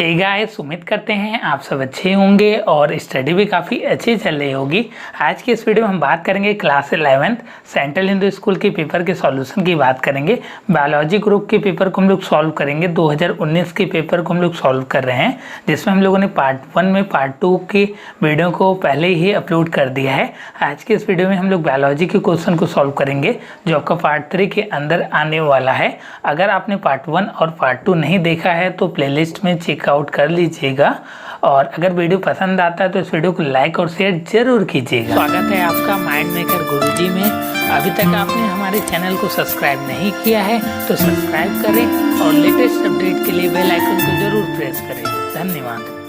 Hey guys, उम्मीद करते हैं आप सब अच्छे होंगे और स्टडी भी काफ़ी अच्छी चल रही होगी। आज की इस वीडियो में हम बात करेंगे class 11th central Hindu school के पेपर के सॉल्यूशन की बात करेंगे। बायोलॉजी ग्रुप के पेपर को हम लोग सॉल्व करेंगे। 2019 के पेपर को हम लोग सॉल्व कर रहे हैं, जिसमें हम लोगों ने पार्ट 1 में पार्ट 2 की वीडियो को पहले ही अपलोड कर दिया है। आज के इस वीडियो में हम लोग बायोलॉजी के क्वेश्चन को सॉल्व करेंगे, जो आपका पार्ट 3 के अंदर आने वाला है। अगर आपने पार्ट 1 और पार्ट 2 नहीं देखा है तो प्लेलिस्ट में चेकआउट कर लीजिएगा, और अगर वीडियो पसंद आता है तो इस वीडियो को लाइक और शेयर जरूर कीजिएगा। स्वागत है आपका माइंड मेकर गुरुजी में। अभी तक आपने हमारे चैनल को सब्सक्राइब नहीं किया है तो सब्सक्राइब करें और लेटेस्ट अपडेट के लिए बेल आइकन को जरूर प्रेस करें। धन्यवाद।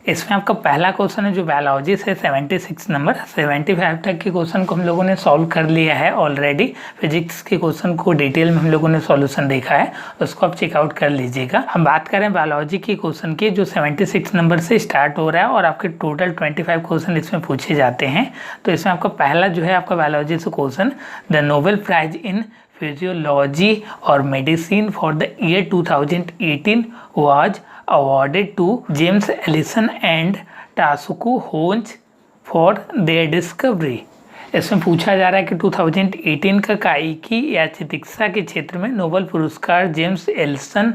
इसमें आपका पहला क्वेश्चन है जो बायोलॉजी से 76 नंबर 75 तक के क्वेश्चन को हम लोगों ने सॉल्व कर लिया है ऑलरेडी। फिजिक्स के क्वेश्चन को डिटेल में हम लोगों ने सॉल्यूशन देखा है, उसको आप चेकआउट कर लीजिएगा। हम बात करें बायोलॉजी के क्वेश्चन की, जो 76 नंबर से स्टार्ट हो रहा है और आपके टोटल 25 क्वेश्चन इसमें पूछे जाते हैं। तो इसमें आपका पहला जो है आपका बायोलॉजी से question, the Nobel prize in physiology और medicine for the year 2018 was awarded to James Allison and Tasuku Honge for their discovery। इसमें पूछा जा रहा है कि 2018 का काइकी या चिकित्सा के क्षेत्र में नोबेल पुरस्कार जेम्स एलिसन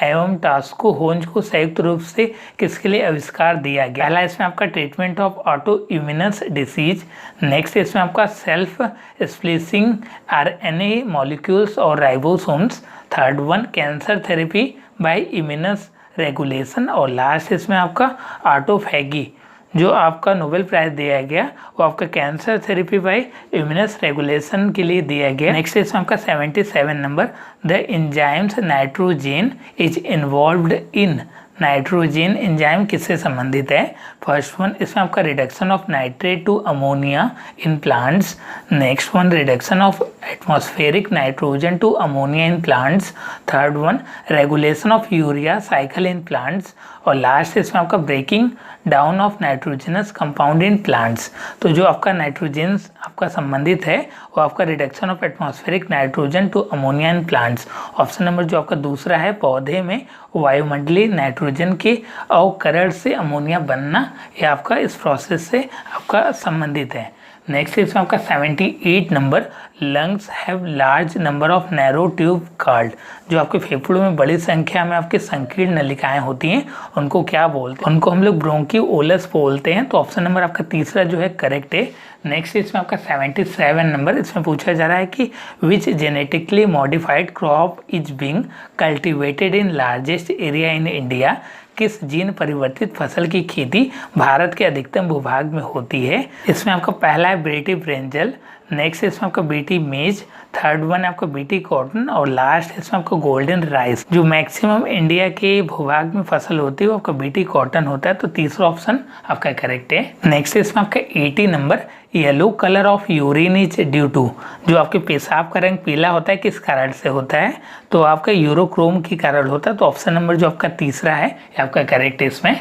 एवं टास्को होंज को संयुक्त रूप से किसके लिए आविष्कार दिया गया। पहला इसमें आपका treatment of auto इम्यूनस disease. Next इसमें आपका सेल्फ स्प्लिसिंग आरएनए मॉलिक्यूल्स और ribosomes. Third one cancer therapy by immunes regulation. और लास्ट इसमें आपका ऑटोफैगी, जो आपका नोबेल प्राइज दिया गया वो आपका cancer therapy by immunes regulation के लिए दिया गया। नेक्स्ट इसमें आपका 77 number, the enzymes nitrogen is involved in. Nitrogen enzyme किससे संबंधित है? फर्स्ट वन इसमें आपका reduction of nitrate to ammonia in plants. Next one reduction of atmospheric nitrogen to ammonia in plants. Third one regulation of urea cycle in plants. और last इसमें आपका breaking down of nitrogenous compound in plants. तो जो आपका nitrogen आपका संबंधित है वो आपका reduction of atmospheric nitrogen to ammonia in plants. Option number जो आपका दूसरा है, पौधे में वायुमंडलीय नाइट्रोजन के अवकरण से अमोनिया बनना, ये आपका इस प्रोसेस से आपका संबंधित है। नेक्स्ट इसमें आपका 78 number, lungs have large number of narrow tube called. जो आपके फेफड़ों में बड़ी संख्या में आपके संकीर्ण नलिकाएं होती हैं उनको क्या बोलते हैं? उनको हम लोग ब्रोंकियोलस बोलते हैं। तो ऑप्शन नंबर आपका तीसरा जो है करेक्ट है। नेक्स्ट इसमें आपका 77 नंबर, इसमें पूछा जा रहा है कि विच genetically modified crop is being cultivated in largest area in India. किस जीन परिवर्तित फसल की खेती भारत के अधिकतम भूभाग में होती है? इसमें आपका पहला है ब्रिटी ब्रिंजल। नेक्स्ट इसमें आपका बीटी मेज। थर्ड वन आपका बीटी कॉटन। और लास्ट इसमें आपका गोल्डन राइस। जो मैक्सिमम इंडिया के भूभाग में फसल होती है वो आपका बीटी कॉटन होता है। तो तीसरा ऑप्शन आपका करेक्ट है। नेक्स्ट इसमें आपका 80 number, yellow colour of urine is due to. जो आपके पेशाब का रंग पीला होता है किस कारण से होता है? तो आपका यूरोक्रोम के कारण होता है। तो ऑप्शन नंबर जो आपका तीसरा है ये आपका करेक्ट है इसमें।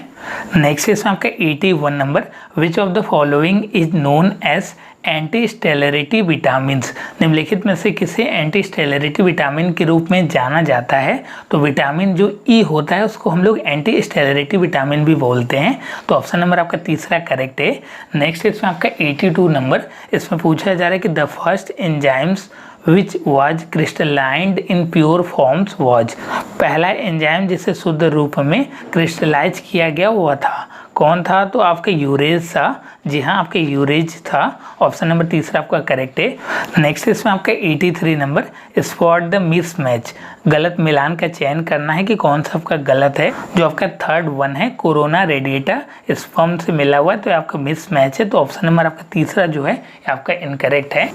नेक्स्ट इसमें आपका 81 number, which of the following is known as anti स्टेलरिटी vitamin. निम्नलिखित में से किसे एंटी स्टेलरिटी विटामिन के रूप में जाना जाता है? तो विटामिन जो ई होता है उसको हम लोग एंटी स्टेलरिटी विटामिन भी बोलते हैं। तो ऑप्शन नंबर आपका तीसरा करेक्ट है। नेक्स्ट इसमें आपका 82 नंबर, इसमें पूछा जा रहा है कि the first enzymes which was क्रिस्टलाइंड in pure forms was. पहला एंजाइम जिसे शुद्ध रूप में क्रिस्टलाइज किया गया वो था, कौन था? तो आपका यूरेज था। जी हाँ, आपका यूरेज था। ऑप्शन नंबर तीसरा आपका करेक्ट है। नेक्स्ट इसमें आपका 83 नंबर, स्पॉट द मिसमैच। गलत मिलान का चयन करना है कि कौन सा आपका गलत है। जो आपका थर्ड वन है कोरोना रेडिएटा स्पर्म से मिला हुआ है, तो आपका मिसमैच है। तो ऑप्शन नंबर आपका तीसरा जो है आपका इनकरेक्ट है।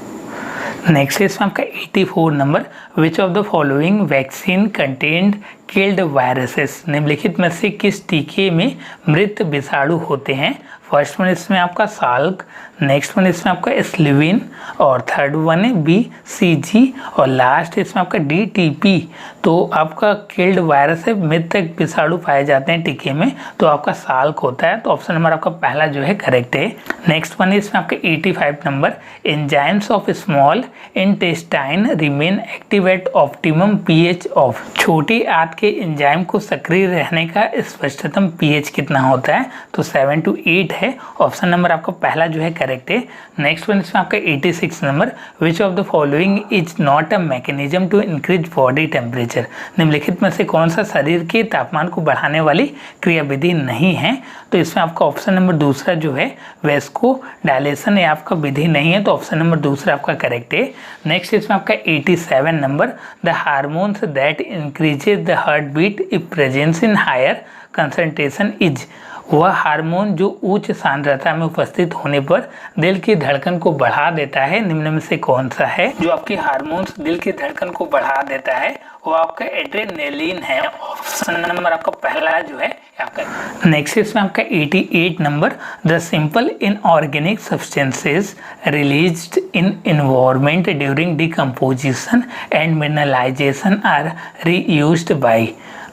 नेक्स्ट इसमें आपका 84 number, which of the following vaccine contained killed viruses. निम्नलिखित में से किस टीके में मृत विषाणु होते हैं? फर्स्ट वन इसमें आपका साल्क, नेक्स्ट वन इसमें आपका स्लिविन और थर्ड वन है BCG और लास्ट इसमें आपका DTP। तो आपका किल्ड वायरस है, मृतक विषाणु पाए जाते हैं टीके में, तो आपका साल्क होता है। तो ऑप्शन नंबर आपका पहला जो है करेक्ट है। नेक्स्ट वन इसमें आपका 85 number, enzymes of small intestine remain active at optimum pH of. छोटी आंत के एंजाइम को सक्रिय रहने का स्पष्टतम pH कितना होता है? तो 7 to 8 है। ऑप्शन नंबर आपका पहला जो है करेक्ट है। नेक्स्ट वन इसमें आपका 86 number, which of the following is not a mechanism to increase body temperature. निम्नलिखित में से कौन सा शरीर के तापमान को बढ़ाने वाली क्रियाविधि नहीं है? तो इसमें आपका ऑप्शन नंबर दूसरा जो है वेस्को डायलेशन, ये आपका विधि नहीं है, तो ऑप्शन नंबर दूसरा आपका करेक्ट है। नेक्स्ट इसमें आपका 87 number, the hormones that increases the heart beat if presence in higher concentration is. वह हार्मोन जो उच्च सांद्रता में उपस्थित होने पर दिल की धड़कन को बढ़ा देता है, निम्न में से कौन सा है? जो आपके हार्मोन्स दिल की धड़कन को बढ़ा देता है वो आपका एड्रेनलिन है। ऑप्शन नंबर आपका पहला जो है आपका। नेक्स्ट इसमें आपका 88 number, the simple inorganic substances released in environment during decomposition and mineralisation are reused by.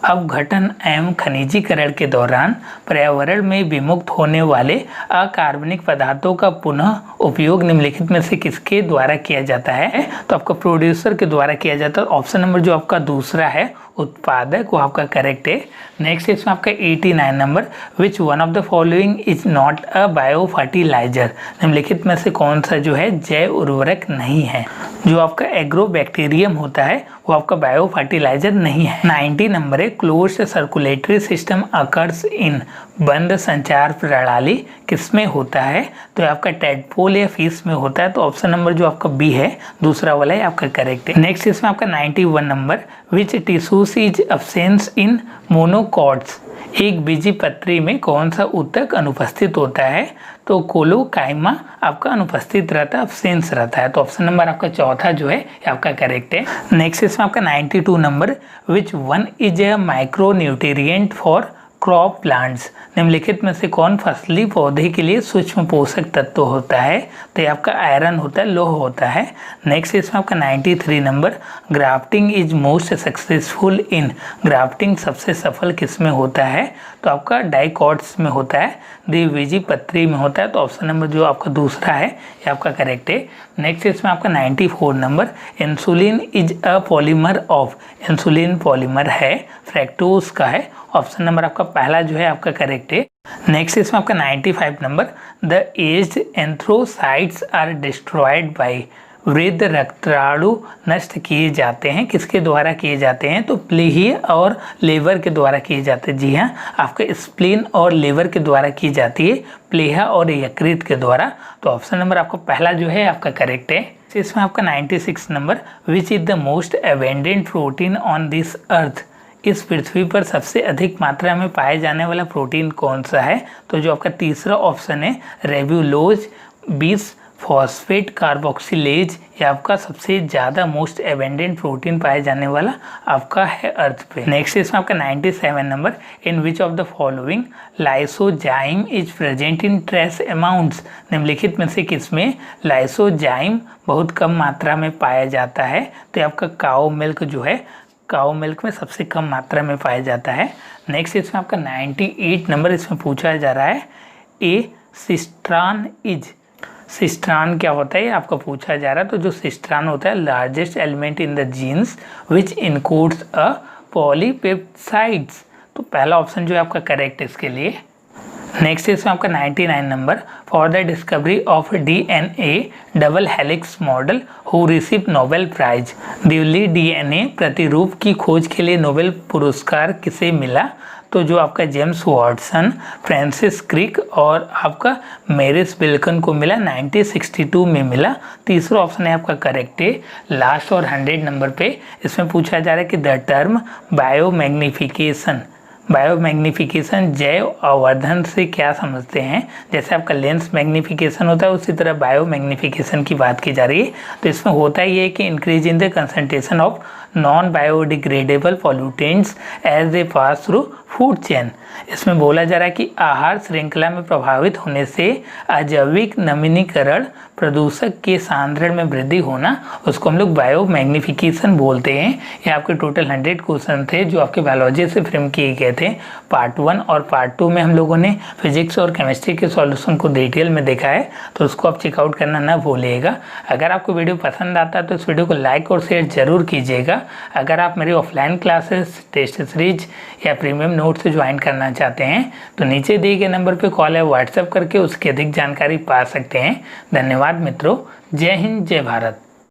अपघटन एवं खनिजीकरण के दौरान पर्यावरण में विमुक्त होने वाले अकार्बनिक पदार्थों का पुनः उपयोग निम्नलिखित में से किसके द्वारा किया जाता है? तो आपका प्रोड्यूसर के द्वारा किया जाता है। ऑप्शन नंबर जो आपका दूसरा है उत्पादक, वो आपका करेक्ट है। नेक्स्ट इसमें आपका 89 number, which one of the following is not a biofertiliser. निम्नलिखित में से कौन सा जो है जैव उर्वरक नहीं है? जो आपका एग्रोबैक्टीरियम होता है वो आपका बायो फर्टिलाइजर नहीं है। 90 नंबर है, closed circulatory system occurs in. बंद संचार प्रणाली किसमें होता है? तो आपका टेडपोल या फिश में होता है, तो ऑप्शन नंबर जो आपका बी है दूसरा वाला है आपका करेक्ट है। नेक्स्ट इसमें आपका 91 number, which tissues is absence in monocots. एक बीजपत्री में कौन सा ऊतक अनुपस्थित होता है? तो कोलोकाइमा आपका अनुपस्थित रहता है, अब्सेंस रहता है, तो ऑप्शन नंबर आपका चौथा जो है आपका करेक्ट है। नेक्स्ट इसमें आपका 92 number, which one is a micro nutrient for crop plants. निम्नलिखित में से कौन फसली पौधे के लिए सूक्ष्म पोषक तत्व होता है? तो ये आपका आयरन होता है, लौह होता है। नेक्स्ट इसमें आपका 93 number, grafting is most successful in. Grafting सबसे सफल किस में होता है? तो आपका डाइकॉट्स में होता है, द्विबीजपत्री में होता है, तो ऑप्शन नंबर जो आपका दूसरा है ये आपका करेक्ट है। नेक्स्ट इसमें आपका 94 number, insulin is a polymer of. Insulin polymer है, फ्रैक्टोज का है, ऑप्शन नंबर आपका पहला जो है आपका करेक्ट है। नेक्स्ट इसमें आपका 95 number, the aged एंथ्रोसाइट्स are destroyed by. वृद्ध रक्ताणु नष्ट किए जाते हैं, किसके द्वारा किए जाते हैं? तो प्लीहा और लेवर के द्वारा किए जाते हैं। जी हाँ, आपके स्प्लीन और लेवर के द्वारा की जाती है, प्लीहा और यकृत के द्वारा, तो ऑप्शन नंबर आपका पहला जो है आपका करेक्ट है। इसमें आपका 96 number, which is the most abundant protein on this earth. इस पृथ्वी पर सबसे अधिक मात्रा में पाए जाने वाला प्रोटीन कौन सा है? तो जो आपका तीसरा ऑप्शन है रेब्यूलोज 20 फॉस्फेट कार्बोक्सिलेज, ये आपका सबसे ज़्यादा मोस्ट एबेंडेंट प्रोटीन पाए जाने वाला आपका है अर्थ पे। नेक्स्ट इसमें आपका 97 number, in which of the following lysozyme is present in trace amounts. निम्नलिखित में से किसमें लाइसोजाइम बहुत कम मात्रा में पाया जाता है? तो आपका काओ मिल्क जो है, काओ मिल्क में सबसे कम मात्रा में पाया जाता है। नेक्स्ट इसमें आपका 98 नंबर, इसमें पूछा जा रहा है ए सिस्ट्रान इज। सिस्ट्रान क्या होता है आपका पूछा जा रहा है। तो जो सिस्ट्रान होता है largest element in the jeans which encodes a polypeptides, तो पहला ऑप्शन जो है आपका करेक्ट है इसके लिए। नेक्स्ट इसमें आपका 99 number, for the discovery of DNA double helix model who receive Nobel prize. द्विलीय DNA प्रतिरूप की खोज के लिए नोबेल पुरस्कार किसे मिला? तो जो आपका जेम्स वॉटसन, फ्रांसिस क्रिक और आपका मैरिस विल्सन को मिला, 1962 में मिला। तीसरा ऑप्शन है आपका करेक्ट है। लास्ट और 100 नंबर पे इसमें पूछा जा रहा है कि द टर्म बायोमैग्निफिकेशन, बायोमैग्निफिकेशन जैव आवर्धन से क्या समझते हैं? जैसे आपका लेंस मैग्निफिकेशन होता है उसी तरह बायोमैग्निफिकेशन की बात की जा रही है। तो इसमें होता ही है कि increase in the concentration of non biodegradable pollutants as they pass through food chain. इसमें बोला जा रहा है कि आहार श्रृंखला में प्रभावित होने से अजैविक नमीनीकरण प्रदूषक के सांद्रण में वृद्धि होना, उसको हम लोग बायो मैग्निफिकेशन बोलते हैं। ये आपके टोटल 100 क्वेश्चन थे जो आपके बायोलॉजी से फ्रेम किए गए थे। पार्ट 1 और पार्ट 2 में हम लोगों ने फिजिक्स और केमिस्ट्री के सॉल्यूशन को डिटेल में देखा है, तो उसको आप चेकआउट करना ना भूलिएगा। अगर आपको वीडियो पसंद आता है तो इस वीडियो को लाइक और शेयर जरूर कीजिएगा। अगर आप मेरी ऑफलाइन क्लासेस, टेस्ट सीरीज या प्रीमियम नोट से ज्वाइन करना चाहते हैं तो नीचे दिए गए नंबर पर कॉल या व्हाट्सएप करके उसकी अधिक जानकारी पा सकते हैं। धन्यवाद मित्रों। जय हिंद, जय भारत।